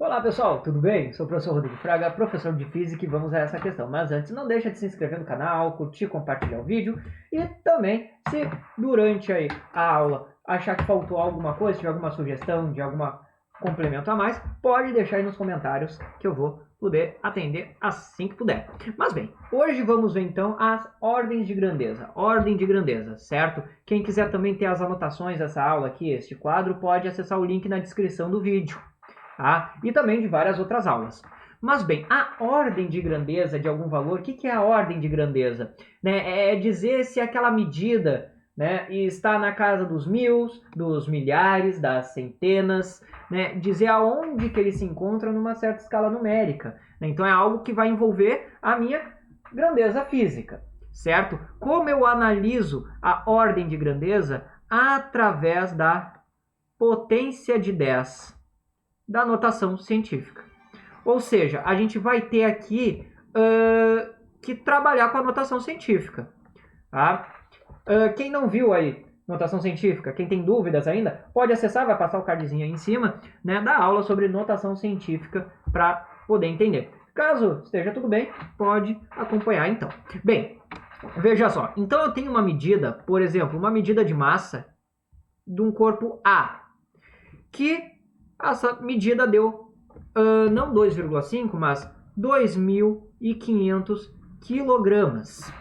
Olá pessoal, tudo bem? Sou o professor Rodrigo Fraga, professor de Física e vamos a essa questão. Mas antes, não deixa de se inscrever no canal, curtir, compartilhar o vídeo e também, se durante aí a aula achar que faltou alguma coisa, tiver alguma sugestão de algum complemento a mais, pode deixar aí nos comentários que eu vou poder atender assim que puder. Mas bem, hoje vamos ver então as ordens de grandeza. Ordem de grandeza, certo? Quem quiser também ter as anotações dessa aula aqui, este quadro, pode acessar o link na descrição do vídeo. Tá? E também de várias outras aulas. Mas bem, a ordem de grandeza de algum valor, o que é a ordem de grandeza? É dizer se aquela medida, né, está na casa dos mil, dos milhares, das centenas, né, dizer aonde que ele se encontra numa certa escala numérica. Né? Então é algo que vai envolver a minha grandeza física, certo? Como eu analiso a ordem de grandeza? Através da potência de 10 da notação científica. Ou seja, a gente vai ter aqui que trabalhar com a notação científica. Tá? Quem não viu aí notação científica, quem tem dúvidas ainda, pode acessar, vai passar o cardzinho aí em cima, né, da aula sobre notação científica para poder entender. Caso esteja tudo bem, pode acompanhar então. Bem, veja só. Então eu tenho uma medida, por exemplo, uma medida de massa de um corpo A, que essa medida deu não 2,5, mas 2.500 quilogramas,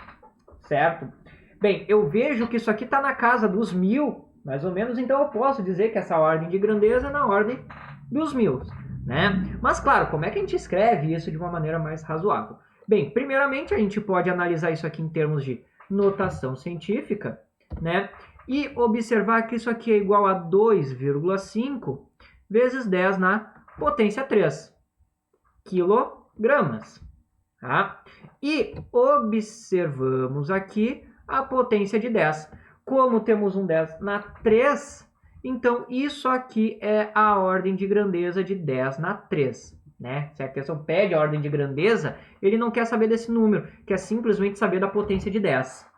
certo? Bem, eu vejo que isso aqui está na casa dos 1.000, mais ou menos, então eu posso dizer que essa ordem de grandeza é na ordem dos 1.000, né? Mas claro, como é que a gente escreve isso de uma maneira mais razoável? Bem, primeiramente a gente pode analisar isso aqui em termos de notação científica, né? E observar que isso aqui é igual a 2,5 vezes 10 na potência 3 quilogramas. Tá? E observamos aqui a potência de 10. Como temos um 10 na 3, então isso aqui é a ordem de grandeza de 10 na 3. Né? Se a questão pede a ordem de grandeza, ele não quer saber desse número, quer simplesmente saber da potência de 10.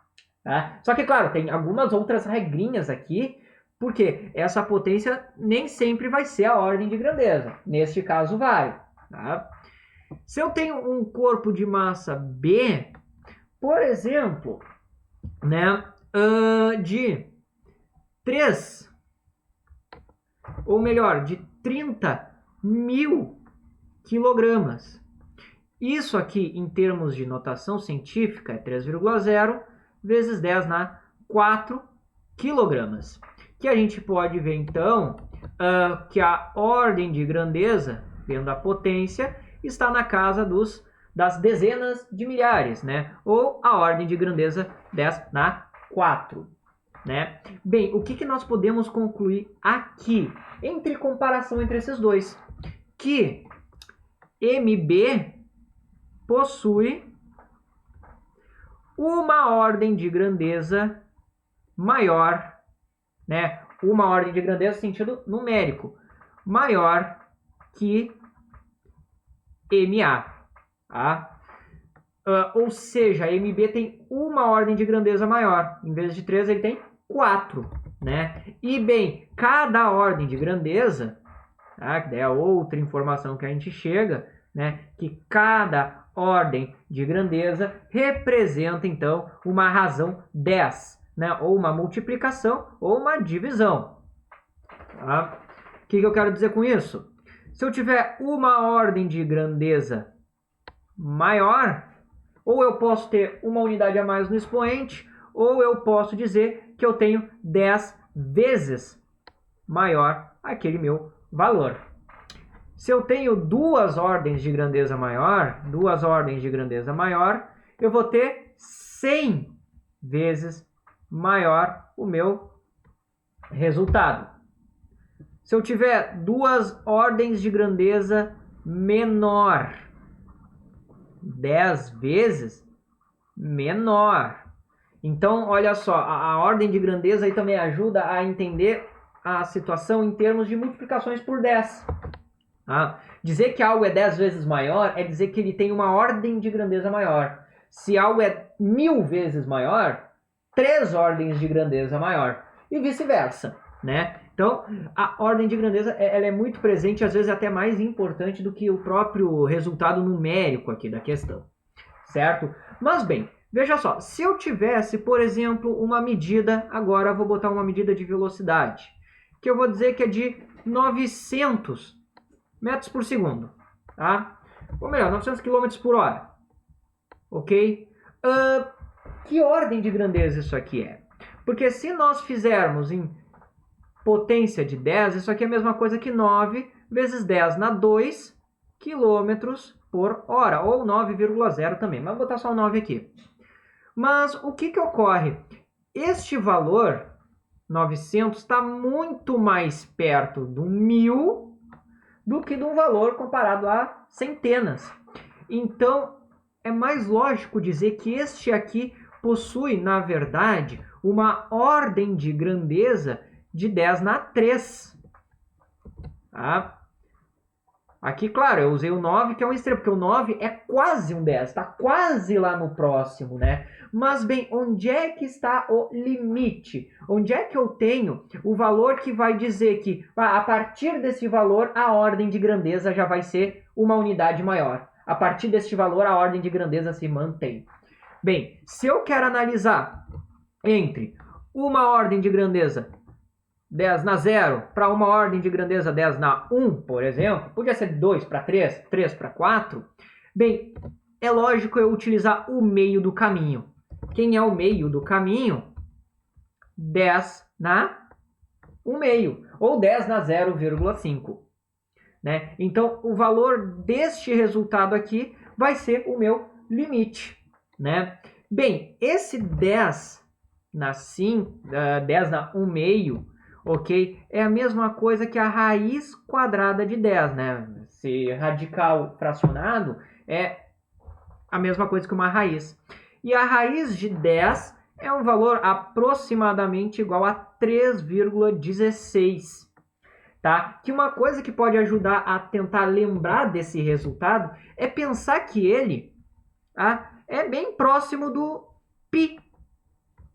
Tá? Só que, claro, tem algumas outras regrinhas aqui, porque essa potência nem sempre vai ser a ordem de grandeza. Neste caso, vai. Tá? Se eu tenho um corpo de massa B, por exemplo, né, de 3, ou melhor, de 30.000 quilogramas. Isso aqui, em termos de notação científica, é 3,0 vezes 10 na 4 quilogramas. Que a gente pode ver, então, que a ordem de grandeza, vendo a potência, está na casa das dezenas de milhares, né? Ou a ordem de grandeza 10 na 4. Né? Bem, o que nós podemos concluir aqui, entre comparação entre esses dois? Que MB possui uma ordem de grandeza maior, né? Uma ordem de grandeza no sentido numérico, maior que MA. Tá? Ou seja, MB tem uma ordem de grandeza maior. Em vez de 3, ele tem 4. Né? E, bem, cada ordem de grandeza, tá? Que daí é outra informação que a gente chega, né? Que cada ordem de grandeza representa, então, uma razão 10. Né? Ou uma multiplicação ou uma divisão. Tá? O que eu quero dizer com isso? Se eu tiver uma ordem de grandeza maior, ou eu posso ter uma unidade a mais no expoente, ou eu posso dizer que eu tenho 10 vezes maior aquele meu valor. Se eu tenho duas ordens de grandeza maior, eu vou ter 100 vezes maior o meu resultado. Se eu tiver duas ordens de grandeza menor, 10 vezes menor. Então, olha só, a ordem de grandeza aí também ajuda a entender a situação em termos de multiplicações por 10. Tá? Dizer que algo é 10 vezes maior é dizer que ele tem uma ordem de grandeza maior. Se algo é 1000 vezes maior, 3 ordens de grandeza maior. E vice-versa. Né? Então, a ordem de grandeza ela é muito presente, às vezes até mais importante do que o próprio resultado numérico aqui da questão, certo? Mas bem, veja só, se eu tivesse, por exemplo, uma medida, agora eu vou botar uma medida de velocidade, que eu vou dizer que é de 900 metros por segundo, tá? Ou melhor, 900 km por hora, ok? Que ordem de grandeza isso aqui é? Porque se nós fizermos em potência de 10, isso aqui é a mesma coisa que 9 vezes 10 na 2 km por hora, ou 9,0 também, mas vou botar só o 9 aqui. Mas o que ocorre? Este valor, 900, está muito mais perto do 1000 do que de um valor comparado a centenas. Então, é mais lógico dizer que este aqui possui, na verdade, uma ordem de grandeza de 10 na 3. Tá? Aqui, claro, eu usei o 9, que é um extremo, porque o 9 é quase um 10, está quase lá no próximo, né? Mas, bem, onde é que está o limite? Onde é que eu tenho o valor que vai dizer que, a partir desse valor, a ordem de grandeza já vai ser uma unidade maior? A partir deste valor, a ordem de grandeza se mantém. Bem, se eu quero analisar entre uma ordem de grandeza 10 na 0 para uma ordem de grandeza 10 na 1, por exemplo, podia ser 2 para 3, 3 para 4, bem, é lógico eu utilizar o meio do caminho. Quem é o meio do caminho? 10 na 1 meio, ou 10 na 0,5. Né? Então, o valor deste resultado aqui vai ser o meu limite. Né? Bem, esse 10 na 5, 10 na 1 meio, ok? É a mesma coisa que a raiz quadrada de 10, né? Se radical fracionado é a mesma coisa que uma raiz. E a raiz de 10 é um valor aproximadamente igual a 3,16. Tá? Que uma coisa que pode ajudar a tentar lembrar desse resultado é pensar que ele é bem próximo do π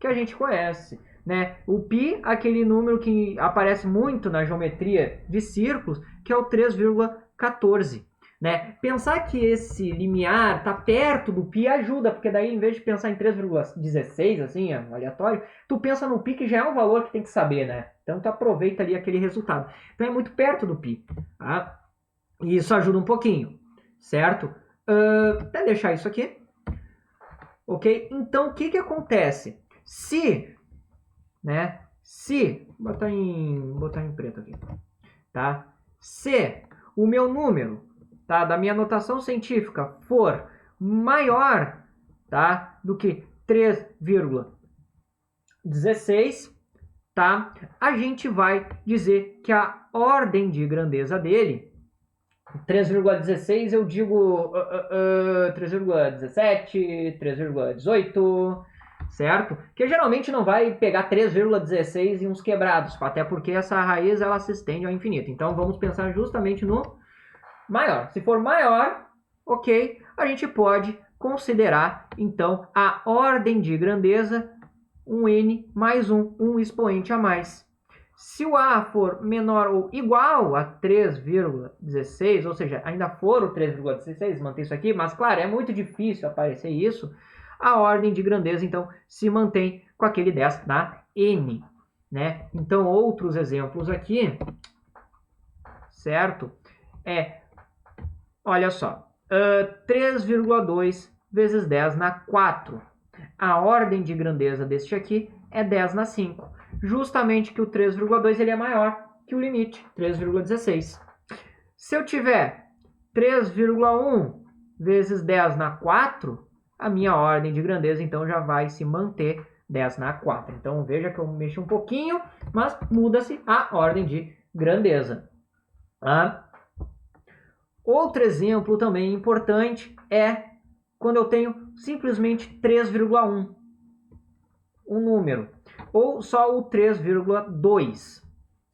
que a gente conhece. Né? O π, aquele número que aparece muito na geometria de círculos, que é o 3,14. Né? Pensar que esse limiar está perto do π ajuda, porque daí em vez de pensar em 3,16, assim, aleatório, tu pensa no π, que já é um valor que tem que saber, né? Então tu aproveita ali aquele resultado. Então é muito perto do π. Tá? E isso ajuda um pouquinho, certo? Até deixar isso aqui. Ok? Então o que acontece? Se botar em preto aqui, tá? Se o meu número, tá, da minha notação científica for maior, tá, do que 3,16, tá? A gente vai dizer que a ordem de grandeza dele, 3,16 eu digo 3,17, 3,18, certo? Que geralmente não vai pegar 3,16 e uns quebrados, até porque essa raiz ela se estende ao infinito. Então vamos pensar justamente no maior. Se for maior, ok, a gente pode considerar então a ordem de grandeza um n mais um expoente a mais. Se o a for menor ou igual a 3,16, ou seja, ainda for o 3,16, mantém isso aqui, mas claro, é muito difícil aparecer isso, a ordem de grandeza, então, se mantém com aquele 10 na n. Né? Então, outros exemplos aqui, certo? Olha só, 3,2 vezes 10 na 4. A ordem de grandeza deste aqui é 10 na 5. Justamente que o 3,2 ele é maior que o limite, 3,16. Se eu tiver 3,1 vezes 10 na 4, a minha ordem de grandeza então já vai se manter 10 na 4. Então veja que eu mexi um pouquinho, mas muda-se a ordem de grandeza. Outro exemplo também importante é quando eu tenho simplesmente 3,1, um número, ou só o 3,2,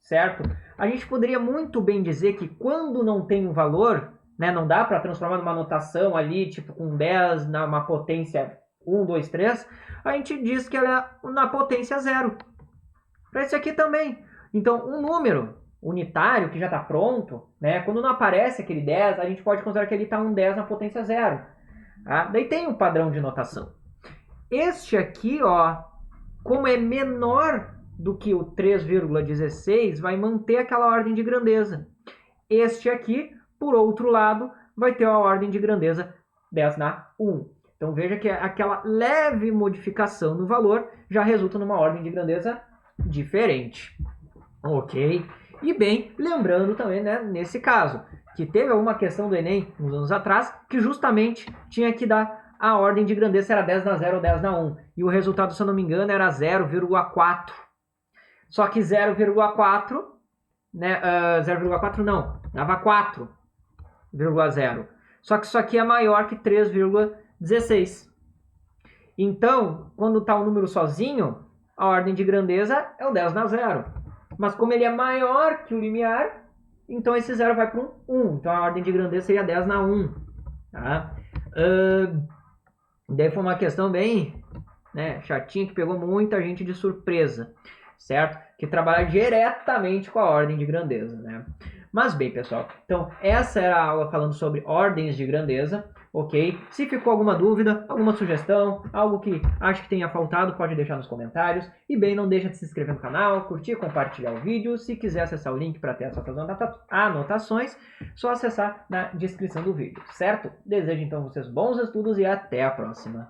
certo? A gente poderia muito bem dizer que quando não tem um valor, né, não dá para transformar numa notação ali, tipo com 10 numa potência 1, 2, 3, a gente diz que ela é na potência 0. Para esse aqui também. Então, um número unitário que já está pronto, né? Quando não aparece aquele 10, a gente pode considerar que ele está um 10 na potência zero. Tá? Daí tem um padrão de notação. Este aqui, ó, como é menor do que o 3,16, vai manter aquela ordem de grandeza. Este aqui, por outro lado, vai ter a ordem de grandeza 10 na 1. Então veja que aquela leve modificação no valor já resulta numa ordem de grandeza diferente. Ok? E bem, lembrando também, né, nesse caso, que teve alguma questão do Enem, uns anos atrás, que justamente tinha que dar a ordem de grandeza, era 10 na 0 ou 10 na 1. E o resultado, se eu não me engano, era 0,4. Só que 0,4, né, 0,4 não, dava 4,0. Só que isso aqui é maior que 3,16. Então, quando está o número sozinho, a ordem de grandeza é o 10 na 0. Mas como ele é maior que o limiar, então esse 0 vai para um 1. Então a ordem de grandeza seria 10 na 1. Tá? Daí foi uma questão bem, né, chatinha, que pegou muita gente de surpresa, certo? Que trabalha diretamente com a ordem de grandeza, né? Mas bem, pessoal, então essa era a aula falando sobre ordens de grandeza, ok? Se ficou alguma dúvida, alguma sugestão, algo que acho que tenha faltado, pode deixar nos comentários. E bem, não deixa de se inscrever no canal, curtir e compartilhar o vídeo. Se quiser acessar o link para ter essas anotações, só acessar na descrição do vídeo, certo? Desejo então vocês bons estudos e até a próxima.